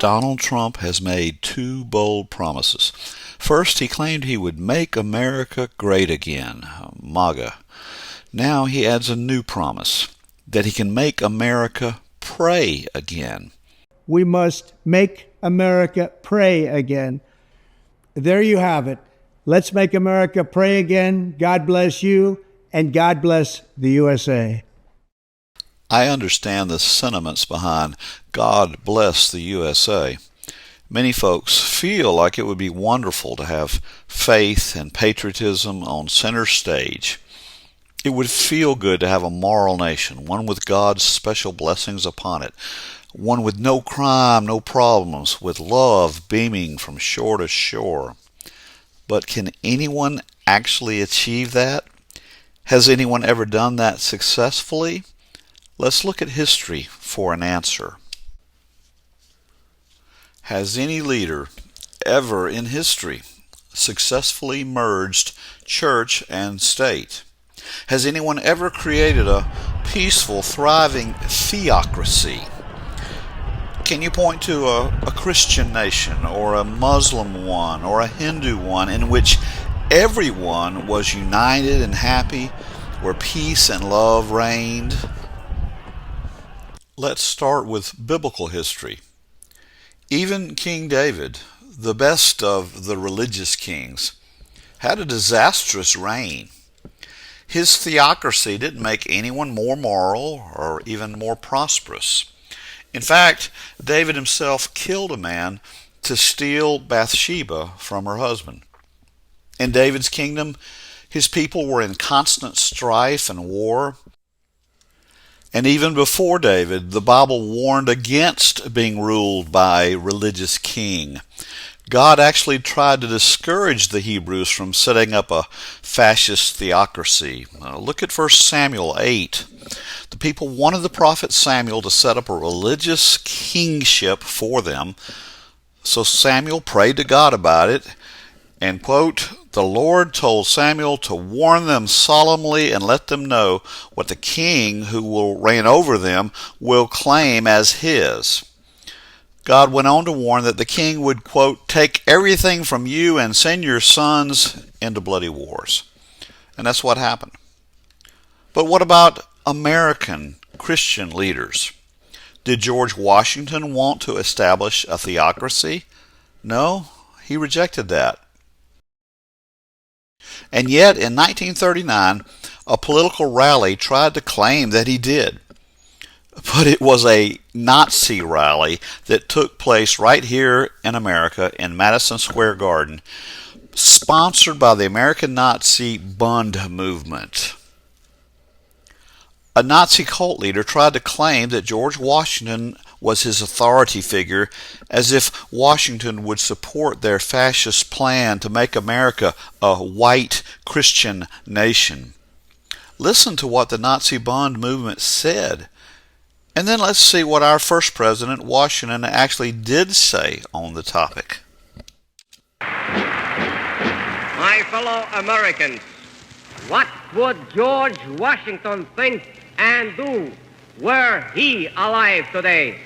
Donald Trump has made two bold promises. First, he claimed he would make America great again, MAGA. Now he adds a new promise, that he can make America pray again. We must make America pray again. There you have it. Let's make America pray again. God bless you, and God bless the USA. I understand the sentiments behind God bless the USA. Many folks feel like it would be wonderful to have faith and patriotism on center stage. It would feel good to have a moral nation, one with God's special blessings upon it, one with no crime, no problems, with love beaming from shore to shore. But can anyone actually achieve that? Has anyone ever done that successfully? Let's look at history for an answer. Has any leader ever in history successfully merged church and state? Has anyone ever created a peaceful, thriving theocracy? Can you point to a Christian nation or a Muslim one or a Hindu one in which everyone was united and happy, where peace and love reigned? Let's start with biblical history. Even King David, the best of the religious kings, had a disastrous reign. His theocracy didn't make anyone more moral or even more prosperous. In fact, David himself killed a man to steal Bathsheba from her husband. In David's kingdom, his people were in constant strife and war. And even before David, the Bible warned against being ruled by a religious king. God actually tried to discourage the Hebrews from setting up a fascist theocracy. Look at 1 Samuel 8. The people wanted the prophet Samuel to set up a religious kingship for them. So Samuel prayed to God about it. And, quote, the Lord told Samuel to warn them solemnly and let them know what the king who will reign over them will claim as his. God went on to warn that the king would, quote, take everything from you and send your sons into bloody wars. And that's what happened. But what about American Christian leaders? Did George Washington want to establish a theocracy? No, he rejected that. And yet, in 1939, a political rally tried to claim that he did. But it was a Nazi rally that took place right here in America in Madison Square Garden, sponsored by the American Nazi Bund movement. A Nazi cult leader tried to claim that George Washington was his authority figure, as if Washington would support their fascist plan to make America a white Christian nation. Listen to what the Nazi Bund movement said, and then let's see what our first president, Washington, actually did say on the topic. My fellow Americans, what would George Washington think and do were he alive today?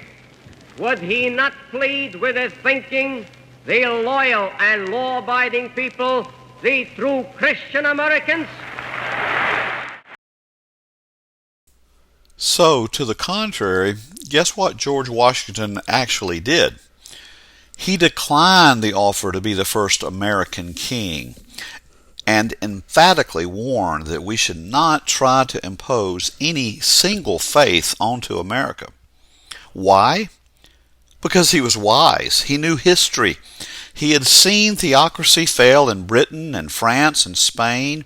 Would he not plead with his thinking, the loyal and law-abiding people, the true Christian Americans? So, to the contrary, guess what George Washington actually did? He declined the offer to be the first American king, and emphatically warned that we should not try to impose any single faith onto America. Why? Because he was wise. He knew history. He had seen theocracy fail in Britain and France and Spain.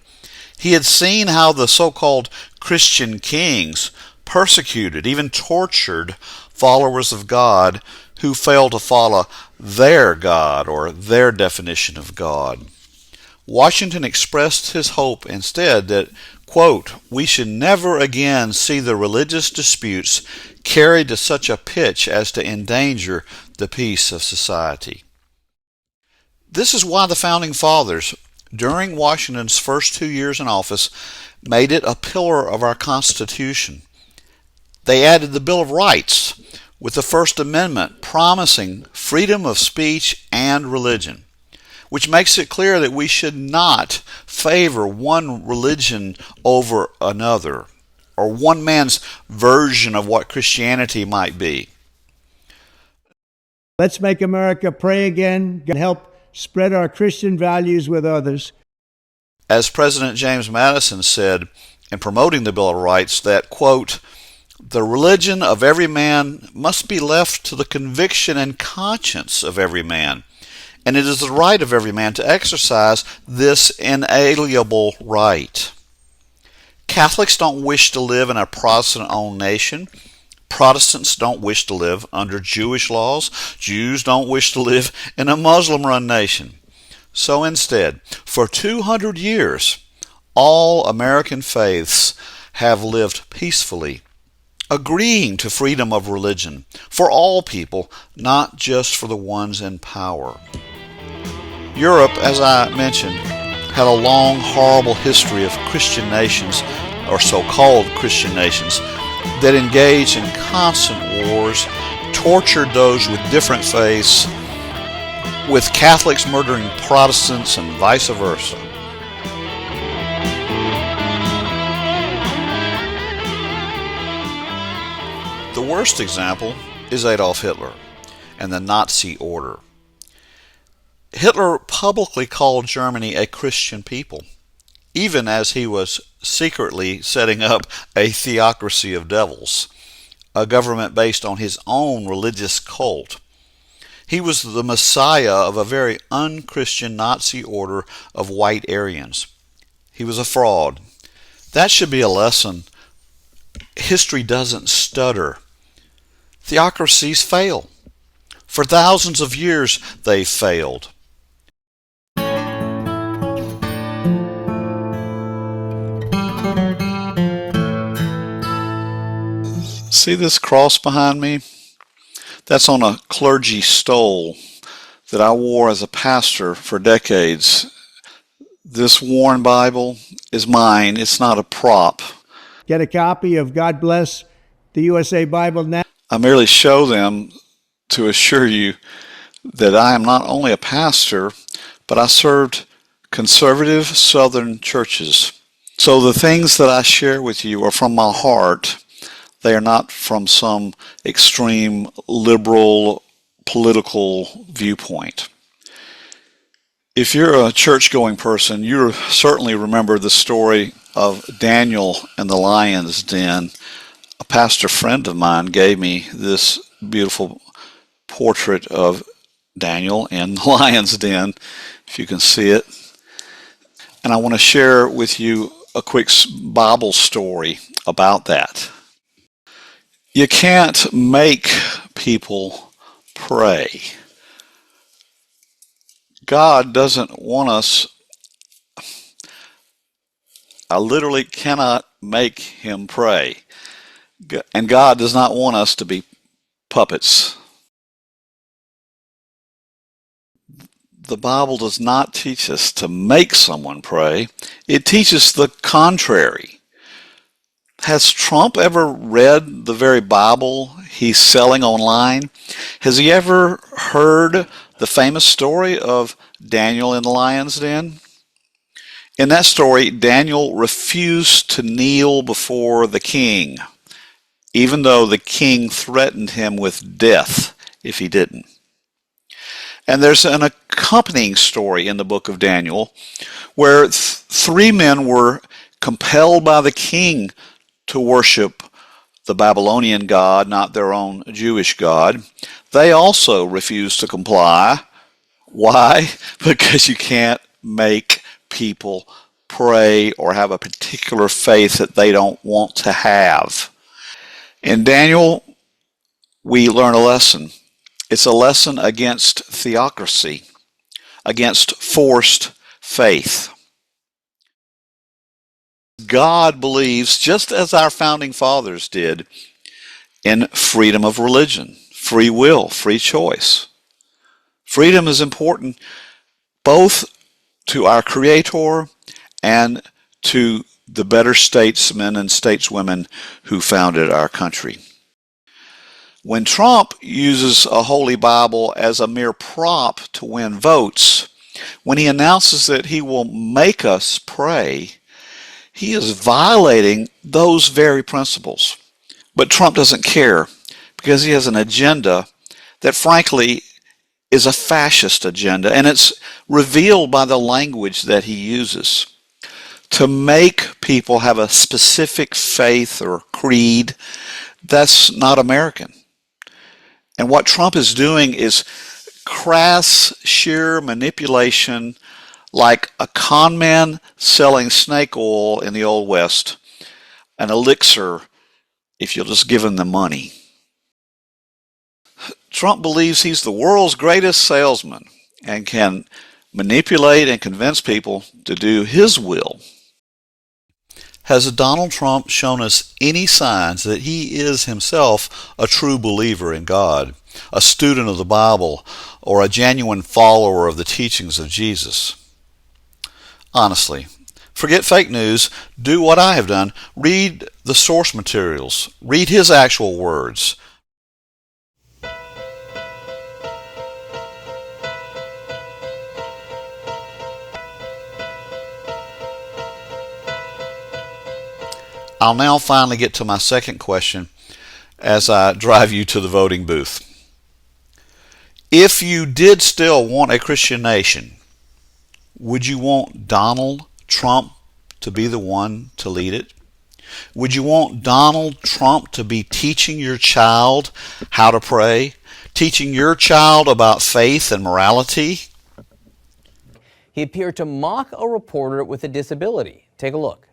He had seen how the so-called Christian kings persecuted, even tortured followers of God who failed to follow their God or their definition of God. Washington expressed his hope instead that, quote, we should never again see the religious disputes carried to such a pitch as to endanger the peace of society. This is why the Founding Fathers, during Washington's first 2 years in office, made it a pillar of our Constitution. They added the Bill of Rights, with the First Amendment promising freedom of speech and religion, which makes it clear that we should not favor one religion over another, or one man's version of what Christianity might be. Let's make America pray again and help spread our Christian values with others. As President James Madison said in promoting the Bill of Rights, that, quote, "The religion of every man must be left to the conviction and conscience of every man, and it is the right of every man to exercise this inalienable right." Catholics don't wish to live in a Protestant-owned nation. Protestants don't wish to live under Jewish laws. Jews don't wish to live in a Muslim-run nation. So instead, for 200 years, all American faiths have lived peacefully, agreeing to freedom of religion for all people, not just for the ones in power. Europe, as I mentioned, had a long, horrible history of Christian nations, or so-called Christian nations, that engaged in constant wars, tortured those with different faiths, with Catholics murdering Protestants and vice versa. The worst example is Adolf Hitler and the Nazi order. Hitler publicly called Germany a Christian people, even as he was secretly setting up a theocracy of devils, a government based on his own religious cult. He was the messiah of a very un-Christian Nazi order of white Aryans. He was a fraud. That should be a lesson. History doesn't stutter. Theocracies fail. For thousands of years, they failed. See this cross behind me? That's on a clergy stole that I wore as a pastor for decades. This worn Bible is mine. It's not a prop. Get a copy of God Bless the USA Bible now. I merely show them to assure you that I am not only a pastor, but I served conservative Southern churches. So the things that I share with you are from my heart. They are not from some extreme liberal political viewpoint. If you're a church-going person, you certainly remember the story of Daniel and the lion's den. A pastor friend of mine gave me this beautiful portrait of Daniel in the lion's den, if you can see it. And I want to share with you a quick Bible story about that. You can't make people pray. God doesn't want us. I literally cannot make him pray. And God does not want us to be puppets. The Bible does not teach us to make someone pray. It teaches the contrary. Has Trump ever read the very Bible he's selling online? Has he ever heard the famous story of Daniel in the lion's den? In that story, Daniel refused to kneel before the king, even though the king threatened him with death if he didn't. And there's an accompanying story in the book of Daniel where three men were compelled by the king to worship the Babylonian god, not their own Jewish god. They also refused to comply. Why? Because you can't make people pray or have a particular faith that they don't want to have. In Daniel, we learn a lesson. It's a lesson against theocracy, against forced faith. God believes, just as our founding fathers did, in freedom of religion, free will, free choice. Freedom is important both to our Creator and to the better statesmen and stateswomen who founded our country. When Trump uses a Holy Bible as a mere prop to win votes, when he announces that he will make us pray, he is violating those very principles. But Trump doesn't care because he has an agenda that frankly is a fascist agenda, and it's revealed by the language that he uses. To make people have a specific faith or creed, that's not American. And what Trump is doing is crass, sheer manipulation, like a con man selling snake oil in the Old West, an elixir if you'll just give him the money. Trump believes he's the world's greatest salesman and can manipulate and convince people to do his will. Has Donald Trump shown us any signs that he is himself a true believer in God, a student of the Bible, or a genuine follower of the teachings of Jesus? Honestly, forget fake news. Do what I have done. Read the source materials. Read his actual words. I'll now finally get to my second question as I drive you to the voting booth. If you did still want a Christian nation, would you want Donald Trump to be the one to lead it? Would you want Donald Trump to be teaching your child how to pray? Teaching your child about faith and morality? He appeared to mock a reporter with a disability. Take a look.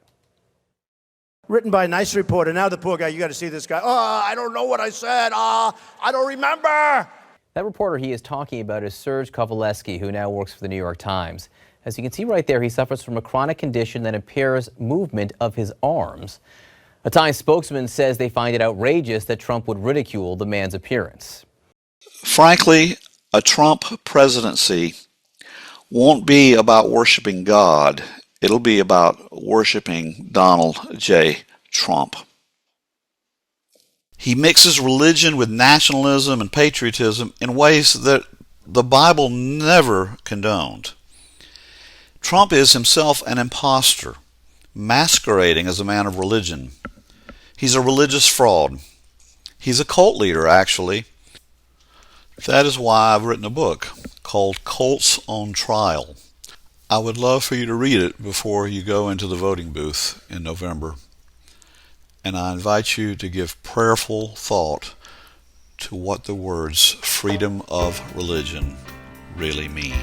Written by a nice reporter. Now the poor guy, you got to see this guy. Oh, I don't know what I said. I don't remember. That reporter he is talking about is Serge Kovaleski, who now works for the New York Times. As you can see right there, he suffers from a chronic condition that impairs movement of his arms. A Times spokesman says they find it outrageous that Trump would ridicule the man's appearance. Frankly, a Trump presidency won't be about worshiping God. It'll be about worshiping Donald J. Trump. He mixes religion with nationalism and patriotism in ways that the Bible never condoned. Trump is himself an imposter, masquerading as a man of religion. He's a religious fraud. He's a cult leader, actually. That is why I've written a book called Cults on Trial. I would love for you to read it before you go into the voting booth in November. And I invite you to give prayerful thought to what the words freedom of religion really mean.